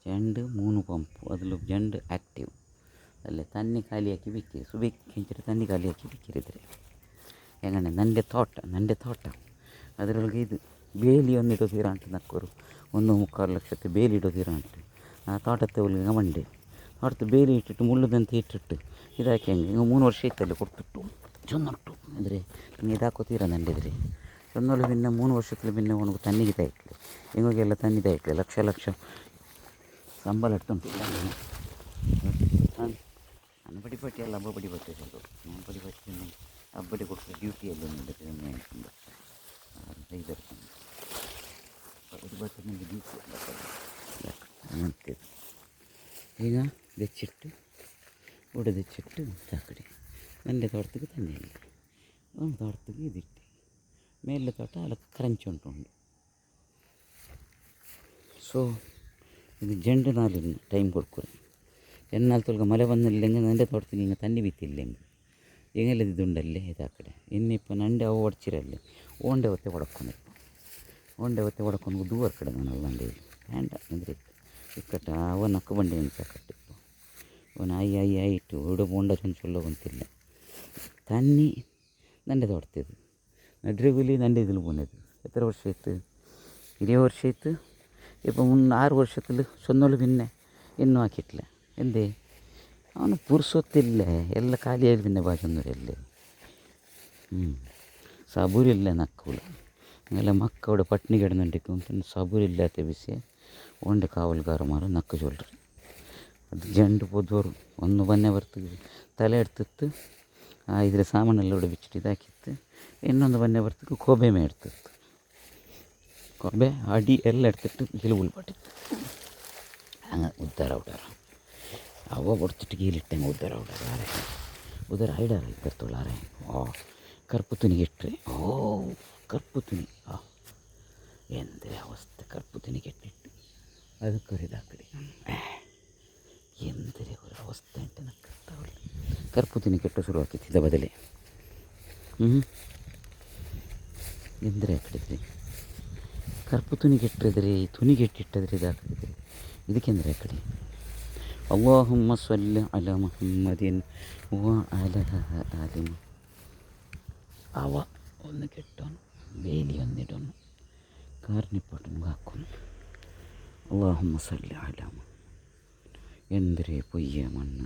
ജണ്ട് 3 pump അതിൽ ജണ്ട് active അല്ലേ തന്നി ಖಾಲಿಯಾಕಿ ಬಿಕ್ಕಿರಿ ಸುಬೇಕಿಂಚಿರ ತನ್ನಿ ಖಾಲಿಯಾಕಿ ಬಿಕ್ಕಿರಿದ್ರೆ ಹೆಂಗಣ್ಣ ನಂಡೆ ತೋಟ ಅದರೊಳಗೆ ಇದು ಬೇಲಿ ಒಂದು ಇಡೋದಿರ ಅಂಟು ನಕ್ಕರು 1.25 ಲಕ್ಷಕ್ಕೆ ಬೇಲಿ ಇಡೋದಿರ ಅಂಟು ಆ ತೋಟത്തെ ಒಳಗೆ ಮಂಡೆ ತೋಟದ ಬೇಲಿ ಇಟ್ಟಿಟ್ಟು ಮುಳ್ಳುದಂತ ಇಟ್ಟಿಟ್ಟು ಇದಾಕಿ ಹಂಗೆ ಈಗ 3 ವರ್ಷ ಇತ್ತಲ್ಲಿ ಕೊಟ್ಟಿಟ್ಟು ಚೊನ್ನೊಟ್ಟು ಅಂದರೆ ಹಿಂಗೆ ಇದಾಕೋತೀರ ನಂಡಿದ್ರೆ ಚೊನ್ನೊಳು ಭಿನ್ನ 3 ವರ್ಷത്തിൽ ಭಿನ್ನ ಅವನಿಗೆ ತನ್ನಿಗೆ ತಾಯಿಟ್ಲೆ ಹಿಂಗೆಲ್ಲ ತನ್ನಿ ತಾಯಿಟ್ಲೆ ಲಕ್ಷ ಸಂಬಳ ಇಡ್ತುಂಟಿಲ್ಲ ನಾನು ಬಡಿಪಟ್ಟಿ ಅಲ್ಲ ಹಬ್ಬ ಬಡಿಪಟ್ಟಿ ನಾನು ಬಡಿಪಟ್ಟಿ ಹಬ್ಬಡಿ ಕೊಡ್ತಾರೆ ಡ್ಯೂಟಿಯಲ್ಲಿ ನಿಂತಿದೆ ಐದರ ಬಡಿಪಟ್ಟಿ ನನಗೆ ಡ್ಯೂಟಿ ಅಂತಿದ್ದು ಈಗ ಬೆಚ್ಚಿಟ್ಟು ಒಡೆದಿಚ್ಚಿಟ್ಟು ತಾಕಡೆ ನಂಡೆ ತೋಟಕ್ಕೆ ತಂದಿಲ್ಲ ಒಂದು ತೋಟಕ್ಕೆ ಇದಿಟ್ಟು ಮೇಲೆ ತೋಟ ಅಲ್ಲ ಕ್ರಂಚ್ ಉಂಟು ಸೊ ಇದು ಜಂಡು ನಾಲಿನ ಟೈಮ್ ಕೊಡ್ಕೊರೆ ಎನ್ನಾಲ್ ತೊಲ್ಗ ಮಳೆ ಬಂದಿಲ್ಲ ನಂಡೆ ತೋಟಕ್ಕೆ ಹಿಂಗೆ ತಣ್ಣಿ ಬಿತ್ತಿಲ್ಲ ಹೆಂಗೆಲ್ಲದಿದ್ದುಂಡಲ್ಲಿ ಇದು ಆ ಕಡೆ ಇನ್ನಿಪ್ಪ ನಂಡೆ ಅವು ಒಡ್ಚಿರಲ್ಲಿ ಓಂಡೆ ಒತ್ತೆ ಹೊಡ್ಕೊಂಡು ದೂರ ಕಡೆ ನಾನು ಬಂಡೆ ಹ್ಯಾಂಡ ಅಂದರೆ ಇಕ್ಕಟ್ಟ ಅವನ ಅಕ್ಕ ಬಂಡೆ ಅಂತ ಕಟ್ಟಿಪ್ಪ ಅವನ ಐ ಇಟ್ಟು ಹುಡು ಬೋಂಡ ಚೊಂಚೊಲ್ಲ ಬಂತಿಲ್ಲ ತನ್ನಿ ನಂಡೆ ತೋಡ್ತಿದ್ದು ನಡ್ರಿಗುಲಿ ನಂಡೆ ഇതിൽ പോകുന്നത് എത്ര വർഷമായിട്ട് 20 വർഷമായിട്ട് ഇപ്പം 6 വർഷത്തിൽ സ്വന്തം പിന്നെ ಇನ್ನೂ ಹಾಕಿಟ್ಲ ಎಂದೇ ಅವನು ಪುರ್ಸೊತ್ತಿಲ್ಲ ಎಲ್ಲ ಖಾಲಿಯಾಗಿ പിന്നെ ಭಾಷೊಂದೂರಲ್ಲೇ സബൂരില്ല നക്കൂല അങ്ങനെ മക്കവിടെ പട്ടിണി കിടന്നുണ്ടിക്കും പിന്നെ സബൂരില്ലാത്ത വിഷയം ഓണ്ട് കാവൽക്കാരന്മാർ നക്ക് ചൊല്ലರು ಅದು ಜಂಡು ಪೋದೋರು ಒಂದು ಬನ್ನೆ ಬರ್ತದೆ ತಲೆ ಎಡ್ತಿತ್ತು ಇದ್ರ ಸಾಮಾನೆಲ್ಲ ഇവിടെ ಬಿಚ್ಚಿಟ್ಟು ಇದಾಕಿತ್ತು ಇನ್ನೊಂದು ಬನ್ನೆ ಬರ್ತಕ್ಕೆ ಕೊಬ್ಬೆ ಮೇಡ್ತಿತ್ತು ಕೊಬ್ಬೆ ಅಡಿ ಎಲ್ಲ ಎಡ್ತಿಟ್ಟು ಗಿಲು ಉಳ್ಪಟ್ಟಿತ್ತು ಹಂಗೆ ಉದ್ದಾರ ಅವ ಹೊಡ್ತಿಟ್ಟು ಗೀಲಿಟ್ಟಂಗೆ ಉದ್ದಾರ ಐಡಾರ ಇಪ್ಪತ್ತೊಳ್ಳಾರೆ ಕರ್ಪು ತುನಿಗೆ ಇಟ್ಟರೆ ಕರ್ಪು ತುನಿ ಎಂದರೆ ಅವಸ್ಥೆ ಕರ್ಪು ತುನಿಗೆ ಇಟ್ಟಿಟ್ಟು ಅದಕ್ಕೆ ಕರಿದ ಆ ಕಡೆ ಎಂದರೆ ಅವರ ಅವಸ್ಥೆ ಅಂತ ನಕ್ಕವಳು ಕರ್ಪು ತುನಿ ಕೆಟ್ಟು ಶುರು ಹಾಕಿತ್ತಿದ್ದ ಬದಲೇ ಎಂದರೆ ಆ ಕಡಿದ್ರಿ ಕರ್ಪು ತುನಿಗೆ ಇಟ್ಟಿದ್ರೆ ತುನಿಗೆ ಇಟ್ಟಿಟ್ಟದ್ರೆ ಇದಾಕಿದ್ರೆ ಇದಕ್ಕೆಂದರೆ ಆ ಕಡೆ اللهم صل على محمد وعلى آل അവ ഒന്ന് കെട്ടോണം വേലി ഒന്നിടണം കാർണിപ്പാട്ടും കാക്കണം اللهم صل على എന്തൊരു പൊയ്യ മണ്ണ്